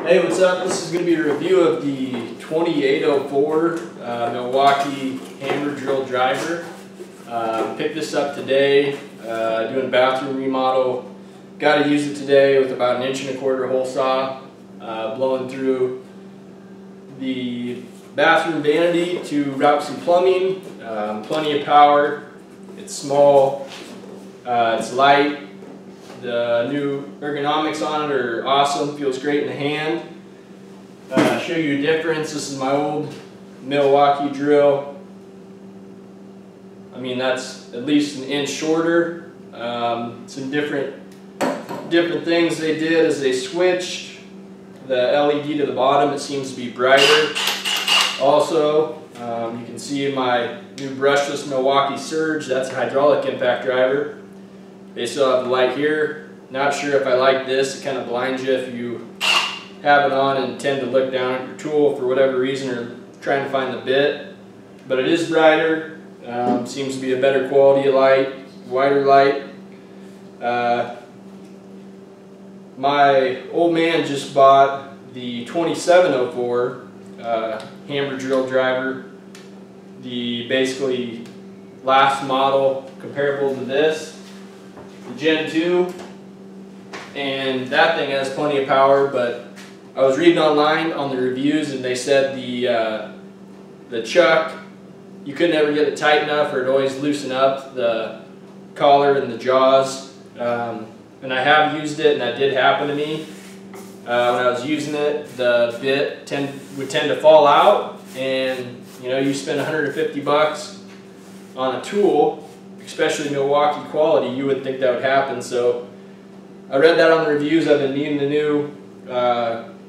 Hey, what's up? This is going to be a review of the 2804 Milwaukee hammer drill driver. Picked this up today, doing a bathroom remodel. Got to use it today with about 1.25" hole saw, blowing through the bathroom vanity to route some plumbing. Plenty of power. It's small. It's light. The new ergonomics on it are awesome. Feels great in the hand. Show you a difference. This is my old Milwaukee drill. I mean, that's at least 1 inch shorter. Some different things they did is they switched the LED to the bottom. It seems to be brighter. Also, you can see my new brushless Milwaukee Surge. That's a hydraulic impact driver. They still have the light here. Not sure if I like this. It kind of blinds you if you have it on and tend to look down at your tool for whatever reason or trying to find the bit. But it is brighter. Seems to be a better quality of light, wider light. My old man just bought the 2704 hammer drill driver. The basically last model comparable to this. The Gen 2, and that thing has plenty of power, but I was reading online on the reviews and they said the chuck, you could never get it tight enough or it'd always loosen up the collar and the jaws. And I have used it and that did happen to me. When I was using it, the bit would tend to fall out, and you know, you spend 150 bucks on a tool, especially Milwaukee quality, you would think that would happen. So I read that on the reviews. I've been needing a new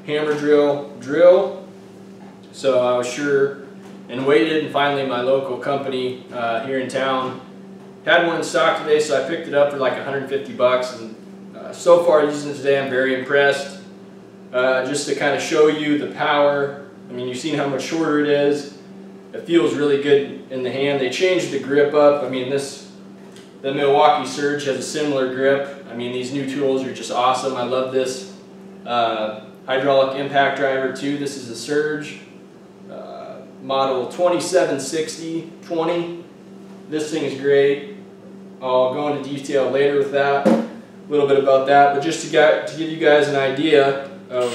hammer drill. So I was sure and waited, and finally my local company here in town had one in stock today, so I picked it up for like 150 bucks. And so far using it today, I'm very impressed. Just to kind of show you the power. I mean, you've seen how much shorter it is. It feels really good in the hand. They changed the grip up. I mean, the Milwaukee Surge has a similar grip. I mean, these new tools are just awesome. I love this hydraulic impact driver too. This is a Surge model 2760-20. This thing is great. I'll go into detail later with that, a little bit about that. But just to give you guys an idea of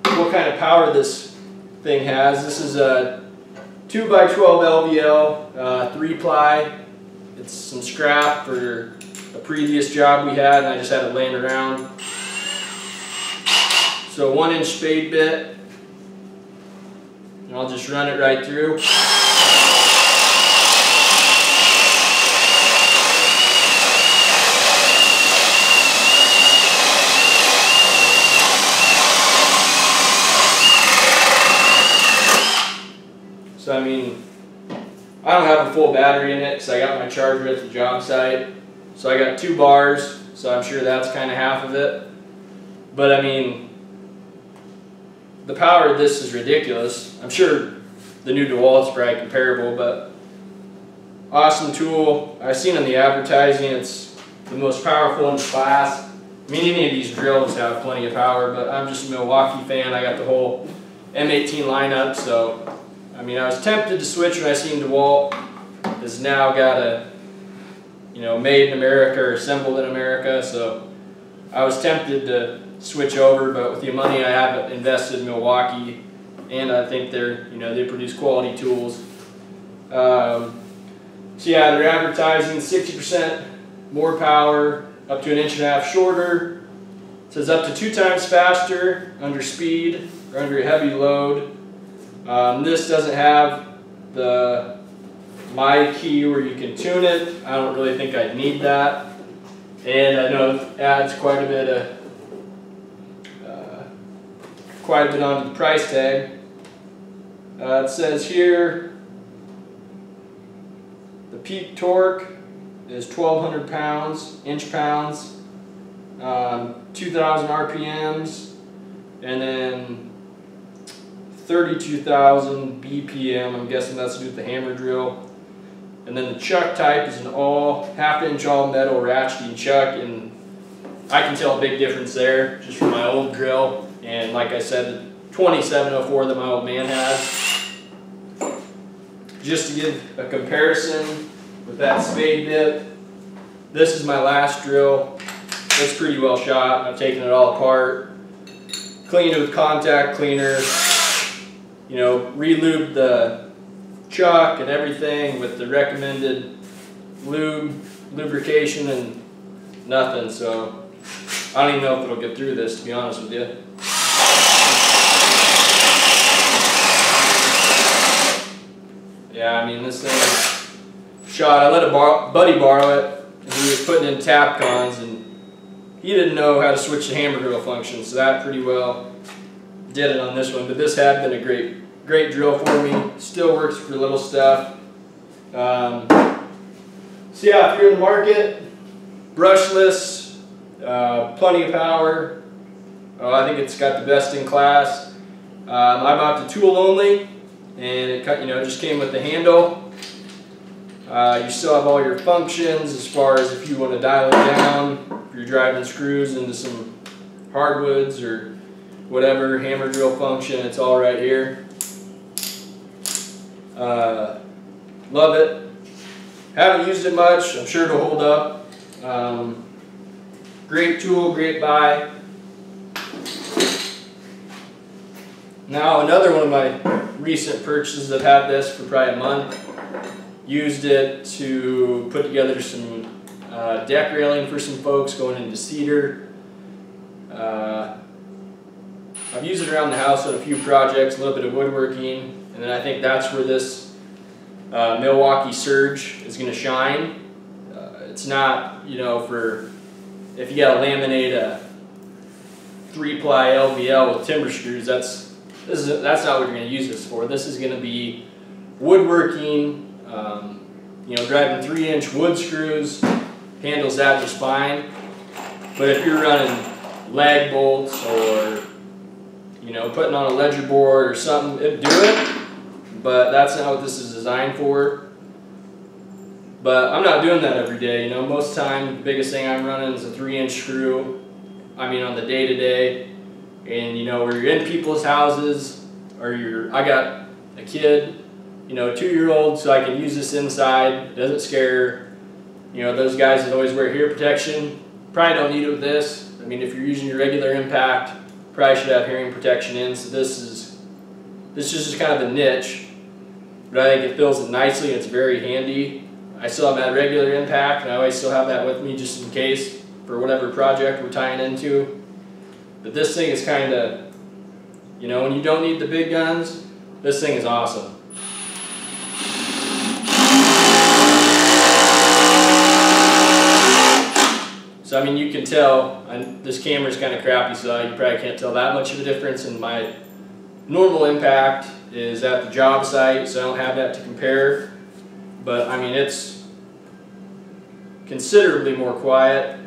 what kind of power this thing has. This is a 2x12 LVL, 3-ply. It's some scrap for a previous job we had, and I just had it laying around. So 1-inch spade bit, and I'll just run it right through. So I mean, I don't have a full battery in it because I got my charger at the job site. So I got 2 bars, so I'm sure that's kind of half of it. But I mean, the power of this is ridiculous. I'm sure the new DeWalt's probably comparable, but awesome tool. I've seen on the advertising it's the most powerful in the class. I mean, any of these drills have plenty of power, but I'm just a Milwaukee fan. I got the whole M18 lineup, so I mean, I was tempted to switch when I seen DeWalt has now got a, you know, made in America or assembled in America. So I was tempted to switch over, but with the money I have invested in Milwaukee, and I think they're, you know, they produce quality tools. So yeah, they're advertising 60% more power, up to 1.5 inches shorter. It says up to 2 times faster under speed or under a heavy load. This doesn't have the My key where you can tune it. I don't really think I'd need that, and I know it adds quite a bit onto the price tag. It says here the peak torque is 1,200 inch-pounds, 2,000 RPMs, and then 32,000 BPM. I'm guessing that's to do with the hammer drill. And then the chuck type is an all half-inch all metal ratcheting chuck, and I can tell a big difference there just from my old drill, and like I said, the 2704 that my old man has. Just to give a comparison with that spade bit, this is my last drill. It's pretty well shot. I've taken it all apart, cleaned it with contact cleaner, you know, re-lubed the chuck and everything with the recommended lubrication, and nothing. So I don't even know if it'll get through this, to be honest with you. Yeah, I mean, this thing is shot. I let a buddy borrow it, and he was putting in Tapcons, and he didn't know how to switch the hammer drill function, so that pretty well did it on this one. But this had been a great drill for me. Still works for little stuff. So yeah, if you're in the market, brushless, plenty of power. I think it's got the best in class. I bought the tool only, and it just came with the handle. You still have all your functions as far as if you want to dial it down, if you're driving screws into some hardwoods or whatever, hammer drill function, it's all right here. Love it. Haven't used it much. I'm sure it'll hold up. Great tool, great buy. Now another one of my recent purchases, I've had this for probably a month. Used it to put together some deck railing for some folks going into cedar. I've used it around the house on a few projects, a little bit of woodworking, and then I think that's where this Milwaukee Surge is going to shine. It's not, for if you got to laminate a 3-ply LVL with timber screws. That's not what you're going to use this for. This is going to be woodworking. Driving 3-inch wood screws handles that just fine. But if you're running lag bolts or putting on a ledger board or something, it'd do it. But that's not what this is designed for. But I'm not doing that every day. Most of the time, the biggest thing I'm running is a 3-inch screw. I mean, on the day-to-day, and where you're in people's houses, or I got a kid, 2-year-old, so I can use this inside. It doesn't scare, those guys that always wear hearing protection. Probably don't need it with this. I mean, if you're using your regular impact, probably should have hearing protection in. So this is just kind of a niche, but I think it fills it nicely and it's very handy. I still have that regular impact, and I always still have that with me just in case for whatever project we're tying into. But this thing is kind of, when you don't need the big guns, this thing is awesome. So I mean, you can tell, this camera's kind of crappy, so you probably can't tell that much of a difference. And my normal impact is at the job site, so I don't have that to compare. But I mean, it's considerably more quiet,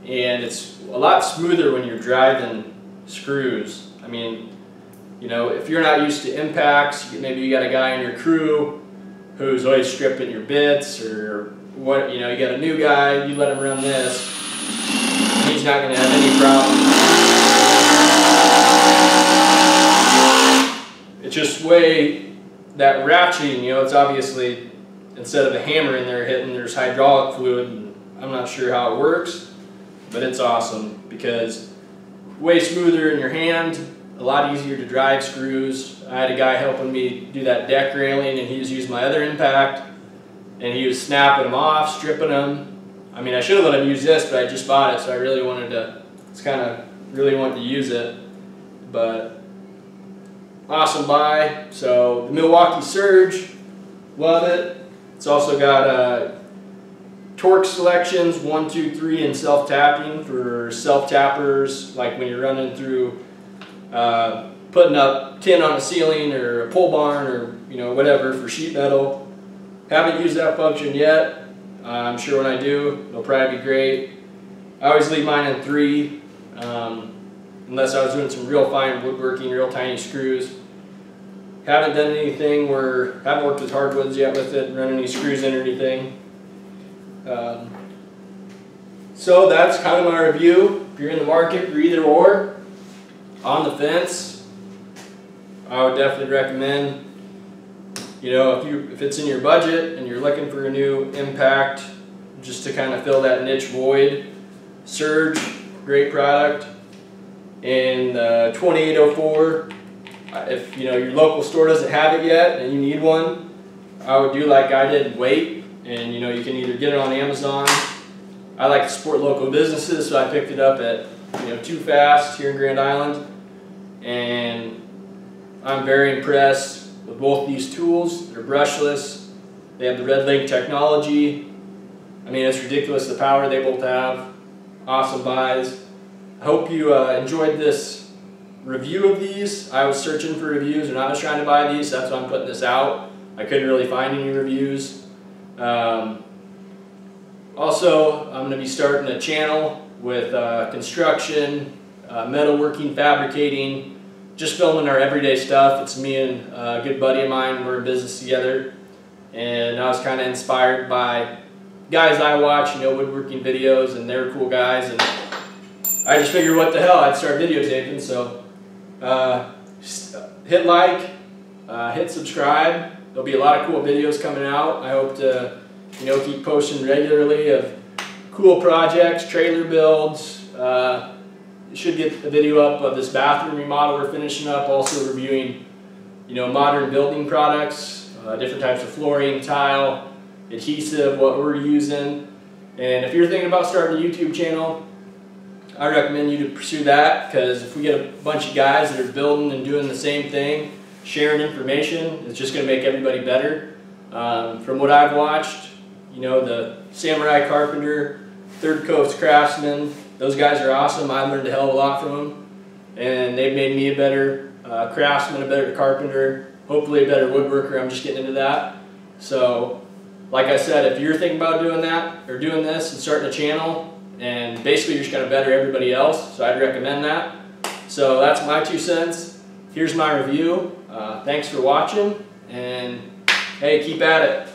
and it's a lot smoother when you're driving screws. I mean, if you're not used to impacts, maybe you got a guy in your crew who's always stripping your bits, or what, you got a new guy, you let him run this, and he's not going to have any problem. It's just way that ratcheting, it's obviously, instead of a hammer in there hitting, there's hydraulic fluid, and I'm not sure how it works, but it's awesome because way smoother in your hand, a lot easier to drive screws. I had a guy helping me do that deck railing, and he was using my other impact, and he was snapping them off, stripping them. I mean, I should have let him use this, but I just bought it, so I really wanted to, really wanted to use it. But awesome buy. So the Milwaukee Surge, love it. It's also got torque selections, 1, 2, 3, and self-tapping for self-tappers, like when you're running through putting up tin on a ceiling or a pole barn or whatever for sheet metal. Haven't used that function yet. I'm sure when I do, it'll probably be great. I always leave mine in 3, unless I was doing some real fine woodworking, real tiny screws. Haven't done anything haven't worked with hardwoods yet with it, run any screws in or anything. So that's kind of my review. If you're in the market for either or, on the fence, I would definitely recommend, you know, if it's in your budget and you're looking for a new impact just to kind of fill that niche void, Surge, great product. And 2804, if you know your local store doesn't have it yet and you need one, I would do like I did and wait. And you know, you can either get it on Amazon. I like to support local businesses, so I picked it up at Too Fast here in Grand Island, and I'm very impressed with both these tools. They're brushless. They have the red link technology. I mean, it's ridiculous the power they both have. Awesome buys. I hope you enjoyed this review of these. I was searching for reviews and I was trying to buy these. That's why I'm putting this out. I couldn't really find any reviews. Also, I'm going to be starting a channel with construction, metalworking, fabricating, just filming our everyday stuff. It's me and a good buddy of mine. We're in business together, and I was kind of inspired by guys I watch, woodworking videos, and they're cool guys, and I just figured, what the hell, I'd start videotaping. So hit like, hit subscribe. There'll be a lot of cool videos coming out. I hope to keep posting regularly of cool projects, trailer builds. Should get a video up of this bathroom remodel we're finishing up, also reviewing modern building products, different types of flooring, tile, adhesive, what we're using. And if you're thinking about starting a YouTube channel, I recommend you to pursue that, because if we get a bunch of guys that are building and doing the same thing, sharing information, it's just going to make everybody better. From what I've watched, the Samurai Carpenter, Third Coast Craftsman, those guys are awesome. I learned a hell of a lot from them, and they've made me a better craftsman, a better carpenter, hopefully a better woodworker. I'm just getting into that. So, like I said, if you're thinking about doing that or doing this and starting a channel, and basically you're just going to better everybody else, so I'd recommend that. So that's my 2 cents. Here's my review. Thanks for watching, and hey, keep at it.